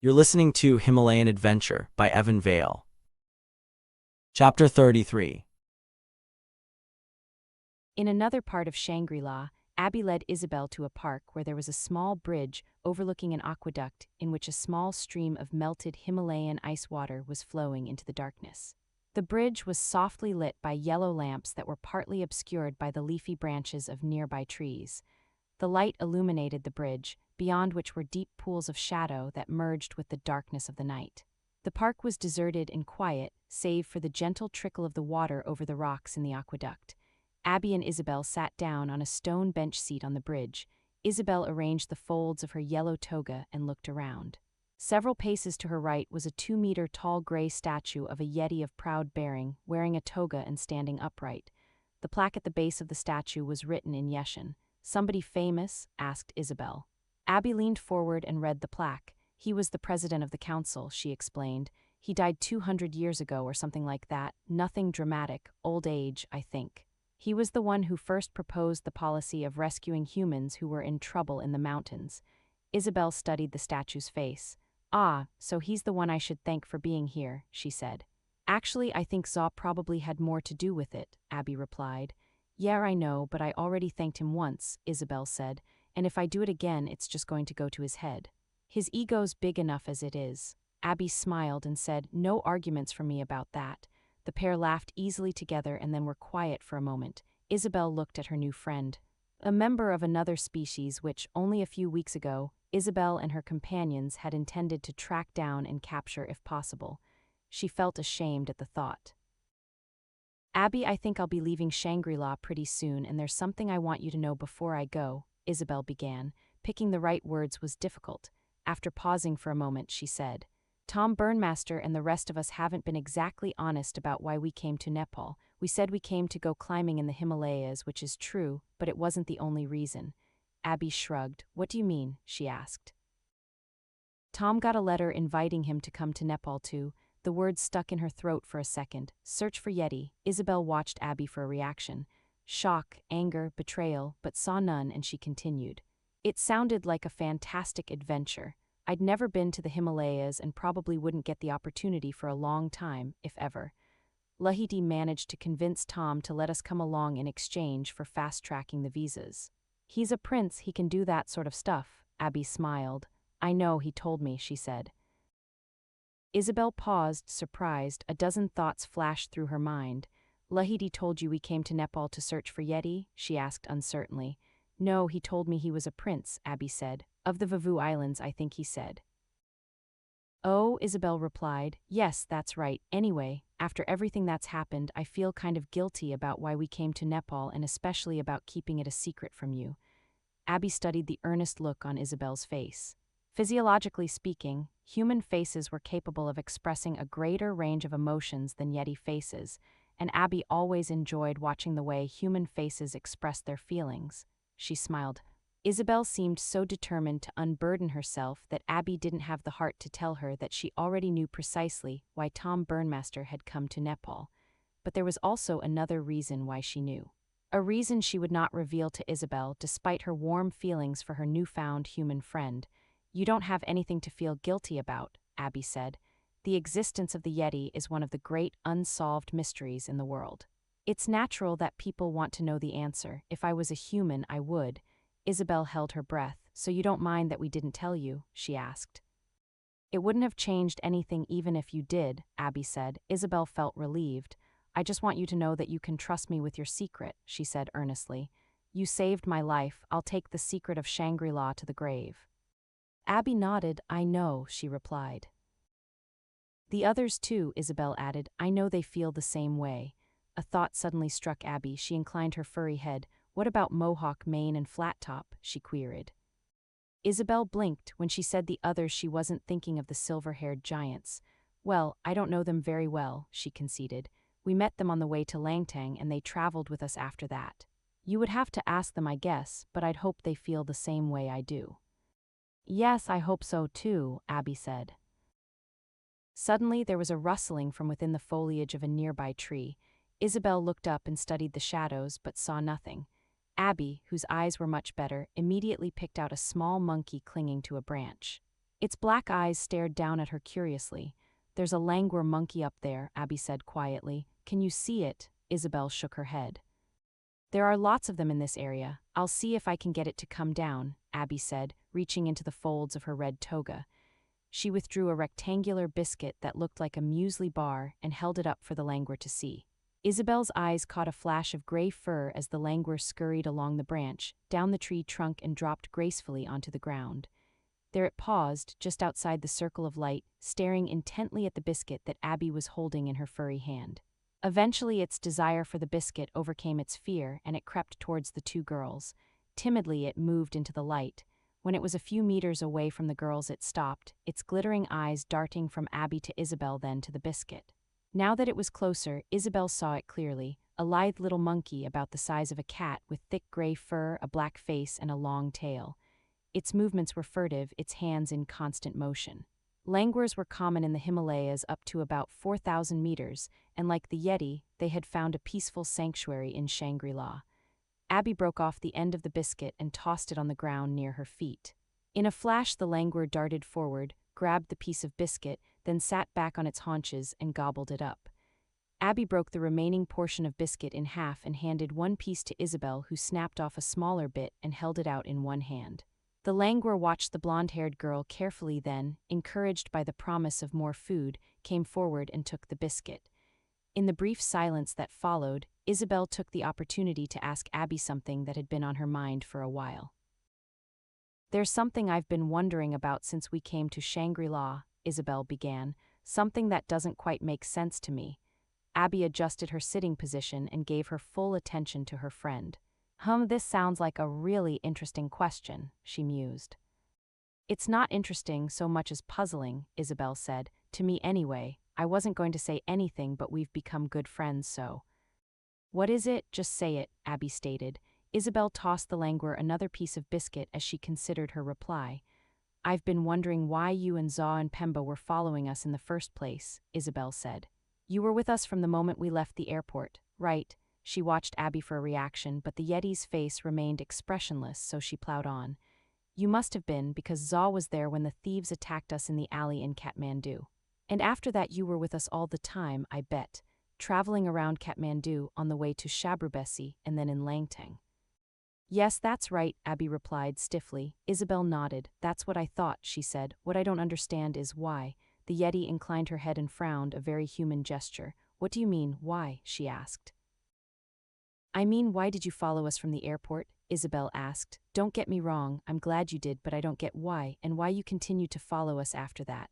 You're listening to Himalayan Adventure by Vaile. Chapter 33. In another part of Shangri-La, Abby led Isabelle to a park where there was a small bridge overlooking an aqueduct in which a small stream of melted Himalayan ice water was flowing into the darkness. The bridge was softly lit by yellow lamps that were partly obscured by the leafy branches of nearby trees. The light illuminated the bridge, beyond which were deep pools of shadow that merged with the darkness of the night. The park was deserted and quiet, save for the gentle trickle of the water over the rocks in the aqueduct. Abby and Isabelle sat down on a stone bench seat on the bridge. Isabelle arranged the folds of her yellow toga and looked around. Several paces to her right was a 2-meter-tall gray statue of a yeti of proud bearing, wearing a toga and standing upright. The plaque at the base of the statue was written in Yetian. "Somebody famous?" asked Isabelle. Abby leaned forward and read the plaque. "He was the president of the council," she explained. "He died 200 years ago or something like that. Nothing dramatic. Old age, I think. He was the one who first proposed the policy of rescuing humans who were in trouble in the mountains." Isabelle studied the statue's face. "Ah, so he's the one I should thank for being here," she said. "Actually, I think Zaw probably had more to do with it," Abby replied. "Yeah, I know, but I already thanked him once," Isabelle said, "and if I do it again, it's just going to go to his head. His ego's big enough as it is." Abby smiled and said, "No arguments from me about that." The pair laughed easily together and then were quiet for a moment. Isabelle looked at her new friend, a member of another species which, only a few weeks ago, Isabelle and her companions had intended to track down and capture if possible. She felt ashamed at the thought. "Abby, I think I'll be leaving Shangri-La pretty soon, and there's something I want you to know before I go," Isabelle began. Picking the right words was difficult. After pausing for a moment, she said, "Tom Burnmaster and the rest of us haven't been exactly honest about why we came to Nepal. We said we came to go climbing in the Himalayas, which is true, but it wasn't the only reason." Abby shrugged. "What do you mean?" she asked. "Tom got a letter inviting him to come to Nepal too." The words stuck in her throat for a second. "Search for yeti." Isabelle watched Abby for a reaction. Shock, anger, betrayal, but saw none, and she continued. "It sounded like a fantastic adventure. I'd never been to the Himalayas and probably wouldn't get the opportunity for a long time, if ever. Laheeti managed to convince Tom to let us come along in exchange for fast-tracking the visas. He's a prince, he can do that sort of stuff." Abby smiled. "I know, he told me," she said. Isabelle paused, surprised. A dozen thoughts flashed through her mind. "Laheeti told you we came to Nepal to search for yeti?" she asked uncertainly. "No, he told me he was a prince," Abby said. "Of the Vavu Islands, I think he said." "Oh," Isabelle replied. "Yes, that's right. Anyway, after everything that's happened, I feel kind of guilty about why we came to Nepal and especially about keeping it a secret from you." Abby studied the earnest look on Isabelle's face. Physiologically speaking, human faces were capable of expressing a greater range of emotions than yeti faces, and Abby always enjoyed watching the way human faces expressed their feelings. She smiled. Isabelle seemed so determined to unburden herself that Abby didn't have the heart to tell her that she already knew precisely why Tom Burnmaster had come to Nepal. But there was also another reason why she knew. A reason she would not reveal to Isabelle despite her warm feelings for her newfound human friend. "You don't have anything to feel guilty about," Abby said. "The existence of the yeti is one of the great unsolved mysteries in the world. It's natural that people want to know the answer. If I was a human, I would." Isabelle held her breath. "So you don't mind that we didn't tell you?" she asked. "It wouldn't have changed anything even if you did," Abby said. Isabelle felt relieved. "I just want you to know that you can trust me with your secret," she said earnestly. "You saved my life. I'll take the secret of Shangri-La to the grave." Abby nodded. "I know," she replied. "The others too," Isabelle added. "I know they feel the same way." A thought suddenly struck Abby. She inclined her furry head. "What about Mohawk, Mane, and Flat Top?" she queried. Isabelle blinked. When she said the others, she wasn't thinking of the silver-haired giants. "Well, I don't know them very well," she conceded. "We met them on the way to Langtang, and they traveled with us after that. You would have to ask them, I guess, but I'd hope they feel the same way I do." "Yes, I hope so too," Abby said. Suddenly, there was a rustling from within the foliage of a nearby tree. Isabelle looked up and studied the shadows, but saw nothing. Abby, whose eyes were much better, immediately picked out a small monkey clinging to a branch. Its black eyes stared down at her curiously. "There's a langur monkey up there," Abby said quietly. "Can you see it?" Isabelle shook her head. "There are lots of them in this area. I'll see if I can get it to come down," Abby said, reaching into the folds of her red toga. She withdrew a rectangular biscuit that looked like a muesli bar and held it up for the langur to see. Isabelle's eyes caught a flash of gray fur as the langur scurried along the branch, down the tree trunk and dropped gracefully onto the ground. There it paused, just outside the circle of light, staring intently at the biscuit that Abby was holding in her furry hand. Eventually its desire for the biscuit overcame its fear and it crept towards the two girls. Timidly it moved into the light. When it was a few meters away from the girls it stopped, its glittering eyes darting from Abby to Isabelle then to the biscuit. Now that it was closer, Isabelle saw it clearly, a lithe little monkey about the size of a cat with thick gray fur, a black face, and a long tail. Its movements were furtive, its hands in constant motion. Langurs were common in the Himalayas up to about 4,000 meters, and like the yeti, they had found a peaceful sanctuary in Shangri-La. Abby broke off the end of the biscuit and tossed it on the ground near her feet. In a flash the langur darted forward, grabbed the piece of biscuit, then sat back on its haunches and gobbled it up. Abby broke the remaining portion of biscuit in half and handed one piece to Isabelle, who snapped off a smaller bit and held it out in one hand. The langur watched the blonde-haired girl carefully, then, encouraged by the promise of more food, came forward and took the biscuit. In the brief silence that followed, Isabelle took the opportunity to ask Abby something that had been on her mind for a while. "There's something I've been wondering about since we came to Shangri-La," Isabelle began, "something that doesn't quite make sense to me." Abby adjusted her sitting position and gave her full attention to her friend. This sounds like a really interesting question," she mused. "It's not interesting so much as puzzling," Isabelle said. "To me anyway. I wasn't going to say anything, but we've become good friends, so." "What is it? Just say it," Abby stated. Isabelle tossed the langur another piece of biscuit as she considered her reply. "I've been wondering why you and Zaw and Pemba were following us in the first place," Isabelle said. "You were with us from the moment we left the airport, right?" She watched Abby for a reaction, but the yeti's face remained expressionless, so she plowed on. "You must have been, because Zaw was there when the thieves attacked us in the alley in Kathmandu. And after that you were with us all the time, I bet, traveling around Kathmandu on the way to Shabrubesi and then in Langtang." "Yes, that's right," Abby replied stiffly. Isabelle nodded. "That's what I thought," she said. "What I don't understand is why." The yeti inclined her head and frowned, a very human gesture. "What do you mean, why?" she asked. "I mean, why did you follow us from the airport?" Isabelle asked. "Don't get me wrong, I'm glad you did, but I don't get why, and why you continued to follow us after that."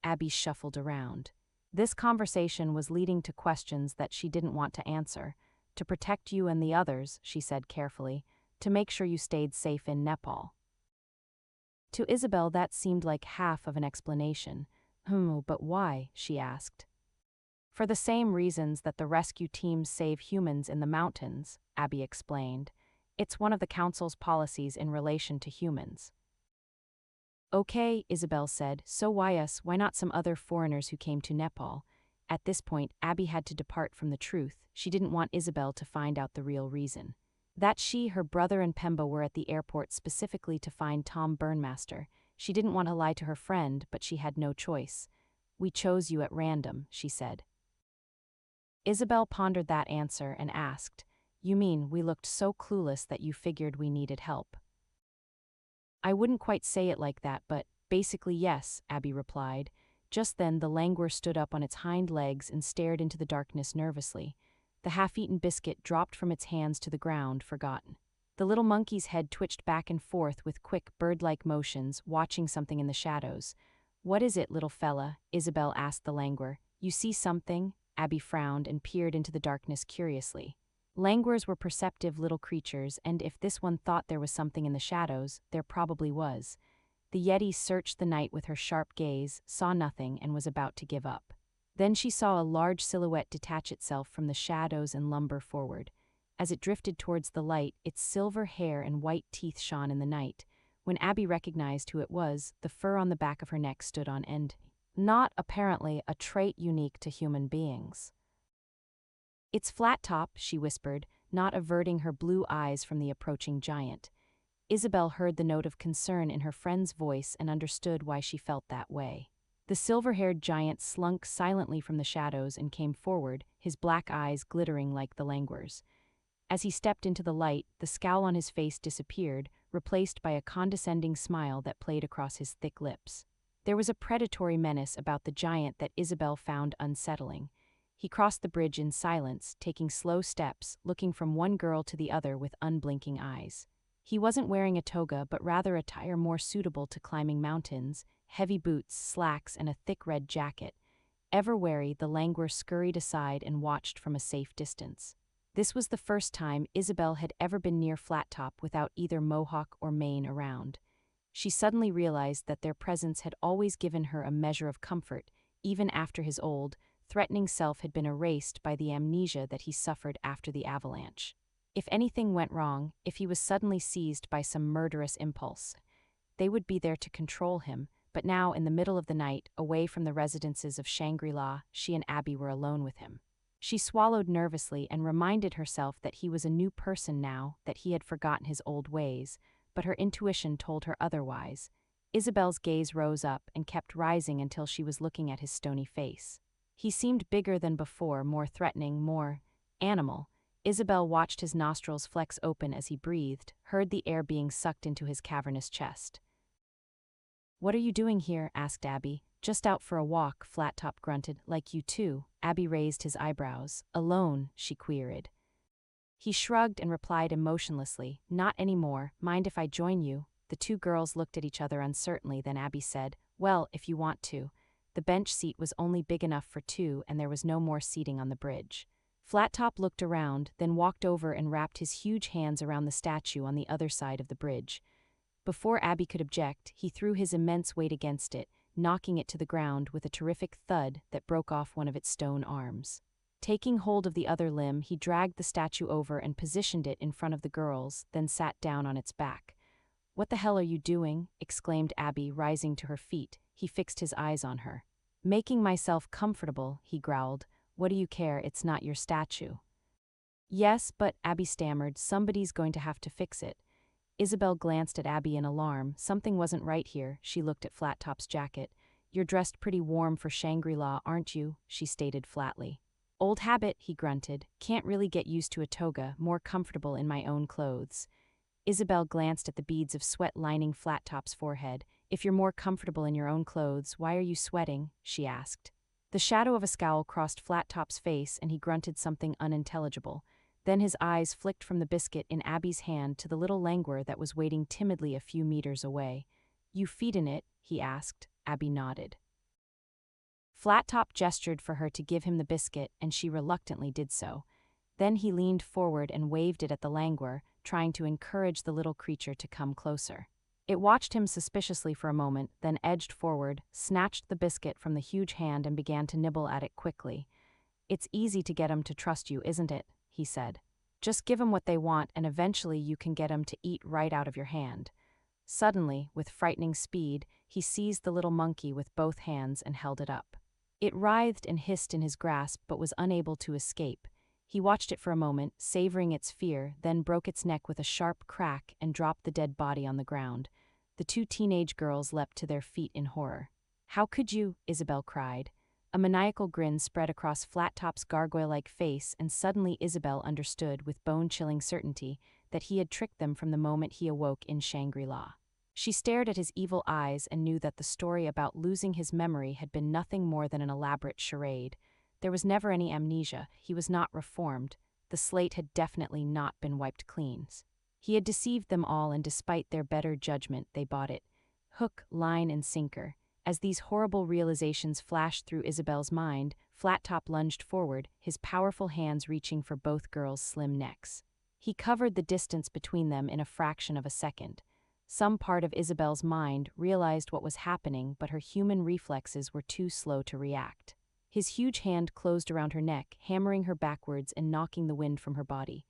Abby shuffled around. This conversation was leading to questions that she didn't want to answer. "To protect you and the others," she said carefully. "To make sure you stayed safe in Nepal." To Isabelle that seemed like half of an explanation. But why?" she asked. "For the same reasons that the rescue teams save humans in the mountains," Abby explained. "It's one of the council's policies in relation to humans." "Okay," Isabelle said, "so why us? Why not some other foreigners who came to Nepal?" At this point, Abby had to depart from the truth. She didn't want Isabelle to find out the real reason. That she, her brother, and Pemba were at the airport specifically to find Tom Burnmaster. She didn't want to lie to her friend, but she had no choice. "We chose you at random," she said. Isabelle pondered that answer and asked, "You mean we looked so clueless that you figured we needed help?" "I wouldn't quite say it like that, but basically yes," Abby replied. Just then the langur stood up on its hind legs and stared into the darkness nervously. The half-eaten biscuit dropped from its hands to the ground, forgotten. The little monkey's head twitched back and forth with quick, bird-like motions, watching something in the shadows. "What is it, little fella?" Isabelle asked the langur. "You see something?" Abby frowned and peered into the darkness curiously. Langurs were perceptive little creatures, and if this one thought there was something in the shadows, there probably was. The yeti searched the night with her sharp gaze, saw nothing, and was about to give up. Then she saw a large silhouette detach itself from the shadows and lumber forward. As it drifted towards the light, its silver hair and white teeth shone in the night. When Abby recognized who it was, the fur on the back of her neck stood on end. Not, apparently, a trait unique to human beings. "It's flat top," she whispered, not averting her blue eyes from the approaching giant. Isabelle heard the note of concern in her friend's voice and understood why she felt that way. The silver-haired giant slunk silently from the shadows and came forward, his black eyes glittering like the languors. As he stepped into the light, the scowl on his face disappeared, replaced by a condescending smile that played across his thick lips. There was a predatory menace about the giant that Isabelle found unsettling. He crossed the bridge in silence, taking slow steps, looking from one girl to the other with unblinking eyes. He wasn't wearing a toga but rather attire more suitable to climbing mountains, heavy boots, slacks, and a thick red jacket. Ever wary, the languor scurried aside and watched from a safe distance. This was the first time Isabelle had ever been near Flat Top without either mohawk or mane around. She suddenly realized that their presence had always given her a measure of comfort, even after his old, threatening self had been erased by the amnesia that he suffered after the avalanche. If anything went wrong, if he was suddenly seized by some murderous impulse, they would be there to control him, but now, in the middle of the night, away from the residences of Shangri-La, she and Abby were alone with him. She swallowed nervously and reminded herself that he was a new person now, that he had forgotten his old ways, but her intuition told her otherwise. Isabelle's gaze rose up and kept rising until she was looking at his stony face. He seemed bigger than before, more threatening, more animal. Isabelle watched his nostrils flex open as he breathed, heard the air being sucked into his cavernous chest. "What are you doing here?" asked Abby. "Just out for a walk," Flat Top grunted. "Like you too." Abby raised his eyebrows. "Alone?" she queried. He shrugged and replied emotionlessly, "Not anymore. Mind if I join you?" The two girls looked at each other uncertainly, then Abby said, "Well, if you want to." The bench seat was only big enough for two and there was no more seating on the bridge. Flat Top looked around, then walked over and wrapped his huge hands around the statue on the other side of the bridge. Before Abby could object, he threw his immense weight against it, knocking it to the ground with a terrific thud that broke off one of its stone arms. Taking hold of the other limb, he dragged the statue over and positioned it in front of the girls, then sat down on its back. "What the hell are you doing?" exclaimed Abby, rising to her feet. He fixed his eyes on her. "Making myself comfortable," he growled. "What do you care? It's not your statue." "Yes, but," Abby stammered, "somebody's going to have to fix it." Isabelle glanced at Abby in alarm. Something wasn't right here. She looked at Flat Top's jacket. "You're dressed pretty warm for Shangri-La, aren't you?" she stated flatly. "Old habit," he grunted. "Can't really get used to a toga, more comfortable in my own clothes." Isabelle glanced at the beads of sweat lining Flat Top's forehead. "If you're more comfortable in your own clothes, why are you sweating?" she asked. The shadow of a scowl crossed Flat Top's face and he grunted something unintelligible. Then his eyes flicked from the biscuit in Abby's hand to the little languor that was waiting timidly a few meters away. "You feedin' it?" he asked. Abby nodded. Flat Top gestured for her to give him the biscuit, and she reluctantly did so. Then he leaned forward and waved it at the languor, trying to encourage the little creature to come closer. It watched him suspiciously for a moment, then edged forward, snatched the biscuit from the huge hand and began to nibble at it quickly. "It's easy to get 'em to trust you, isn't it?" he said. "Just give 'em what they want and eventually you can get 'em to eat right out of your hand." Suddenly, with frightening speed, he seized the little monkey with both hands and held it up. It writhed and hissed in his grasp but was unable to escape. He watched it for a moment, savoring its fear, then broke its neck with a sharp crack and dropped the dead body on the ground. The two teenage girls leapt to their feet in horror. "How could you?" Isabelle cried. A maniacal grin spread across Flat Top's gargoyle-like face, and suddenly Isabelle understood with bone-chilling certainty that he had tricked them from the moment he awoke in Shangri-La. She stared at his evil eyes and knew that the story about losing his memory had been nothing more than an elaborate charade. There was never any amnesia, he was not reformed, the slate had definitely not been wiped clean. He had deceived them all and despite their better judgment they bought it. Hook, line, and sinker. As these horrible realizations flashed through Isabelle's mind, Flat Top lunged forward, his powerful hands reaching for both girls' slim necks. He covered the distance between them in a fraction of a second. Some part of Isabelle's mind realized what was happening, but her human reflexes were too slow to react. His huge hand closed around her neck, hammering her backwards and knocking the wind from her body.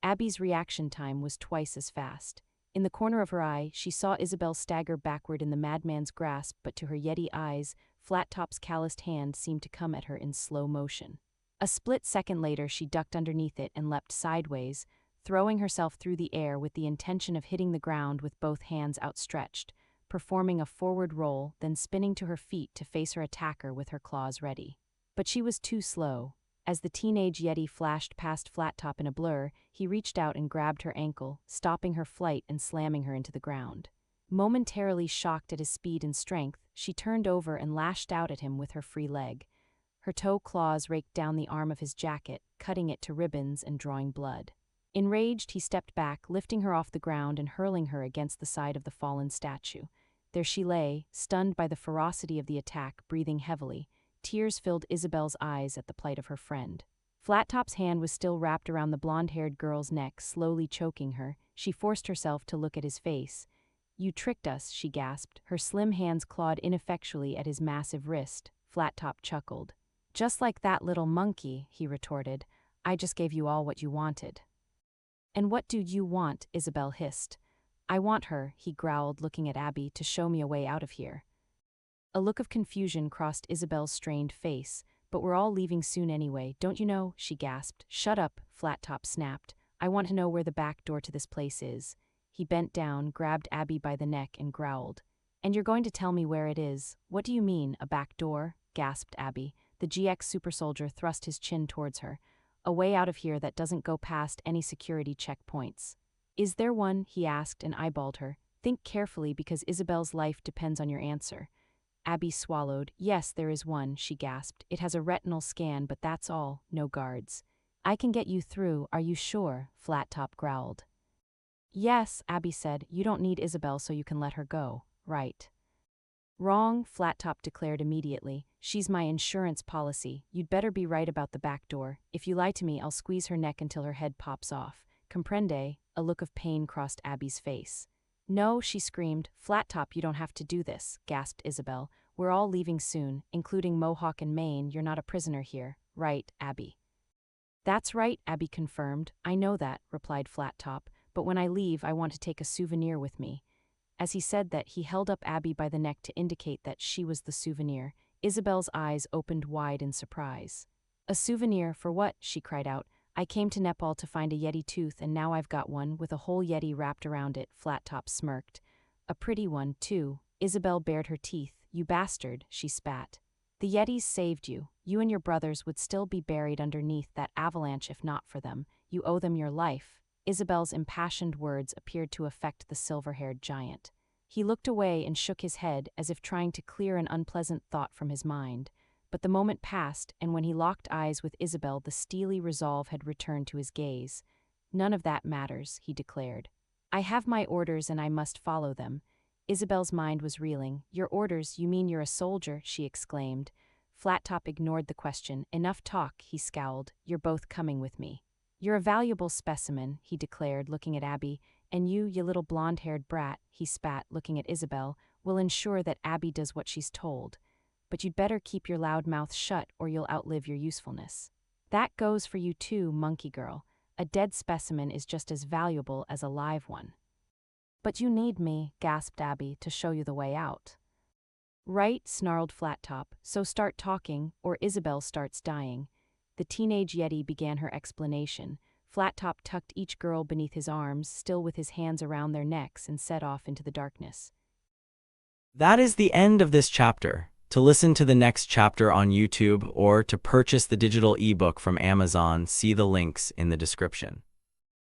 Abby's reaction time was twice as fast. In the corner of her eye, she saw Isabelle stagger backward in the madman's grasp, but to her yeti eyes, Flat Top's calloused hand seemed to come at her in slow motion. A split second later, she ducked underneath it and leapt sideways, throwing herself through the air with the intention of hitting the ground with both hands outstretched, performing a forward roll, then spinning to her feet to face her attacker with her claws ready. But she was too slow. As the teenage yeti flashed past Flattop in a blur, he reached out and grabbed her ankle, stopping her flight and slamming her into the ground. Momentarily shocked at his speed and strength, she turned over and lashed out at him with her free leg. Her toe claws raked down the arm of his jacket, cutting it to ribbons and drawing blood. Enraged, he stepped back, lifting her off the ground and hurling her against the side of the fallen statue. There she lay, stunned by the ferocity of the attack, breathing heavily. Tears filled Isabelle's eyes at the plight of her friend. Flattop's hand was still wrapped around the blonde-haired girl's neck, slowly choking her. She forced herself to look at his face. "You tricked us," she gasped. Her slim hands clawed ineffectually at his massive wrist. Flattop chuckled. "Just like that little monkey," he retorted. "I just gave you all what you wanted." "And what do you want?" Isabelle hissed. "I want her," he growled, looking at Abby, "to show me a way out of here." A look of confusion crossed Isabelle's strained face. "But we're all leaving soon anyway, don't you know?" she gasped. "Shut up," Flattop snapped. "I want to know where the back door to this place is." He bent down, grabbed Abby by the neck, and growled. "And you're going to tell me where it is? What do you mean, a back door?" gasped Abby. The GX super soldier thrust his chin towards her. "A way out of here that doesn't go past any security checkpoints." "Is there one?" he asked and eyeballed her. "Think carefully because Isabelle's life depends on your answer." Abby swallowed. "Yes, there is one," she gasped. "It has a retinal scan, but that's all. No guards." "I can get you through, are you sure?" Flattop growled. "Yes," Abby said. "You don't need Isabelle so you can let her go, right?" "Wrong," Flattop declared immediately. "She's my insurance policy. You'd better be right about the back door. If you lie to me, I'll squeeze her neck until her head pops off. Comprende?" A look of pain crossed Abby's face. "No," she screamed. "Flattop, you don't have to do this," gasped Isabelle. "We're all leaving soon, including Mohawk and Maine. You're not a prisoner here, right, Abby?" "That's right," Abby confirmed. "I know that," replied Flattop. "But when I leave, I want to take a souvenir with me." As he said that, he held up Abby by the neck to indicate that she was the souvenir. Isabelle's eyes opened wide in surprise. "A souvenir for what?" she cried out. "I came to Nepal to find a yeti tooth and now I've got one with a whole yeti wrapped around it," Flattop smirked. "A pretty one, too." Isabelle bared her teeth. "You bastard," she spat. "The yetis saved you. You and your brothers would still be buried underneath that avalanche if not for them. You owe them your life." Isabelle's impassioned words appeared to affect the silver-haired giant. He looked away and shook his head as if trying to clear an unpleasant thought from his mind. But the moment passed, and when he locked eyes with Isabelle, the steely resolve had returned to his gaze. "None of that matters," he declared. "I have my orders and I must follow them." Isabelle's mind was reeling. "Your orders? You mean you're a soldier?" she exclaimed. Flattop ignored the question. "Enough talk," he scowled. "You're both coming with me." "You're a valuable specimen," he declared, looking at Abby. "And you little blonde-haired brat," he spat, looking at Isabelle, "will ensure that Abby does what she's told. But you'd better keep your loud mouth shut or you'll outlive your usefulness." "That goes for you too, monkey girl. A dead specimen is just as valuable as a live one." "But you need me," gasped Abby, "to show you the way out." "Right," snarled Flattop, "so start talking, or Isabelle starts dying." The teenage yeti began her explanation. Flattop tucked each girl beneath his arms, still with his hands around their necks, and set off into the darkness. That is the end of this chapter. To listen to the next chapter on YouTube or to purchase the digital ebook from Amazon, see the links in the description.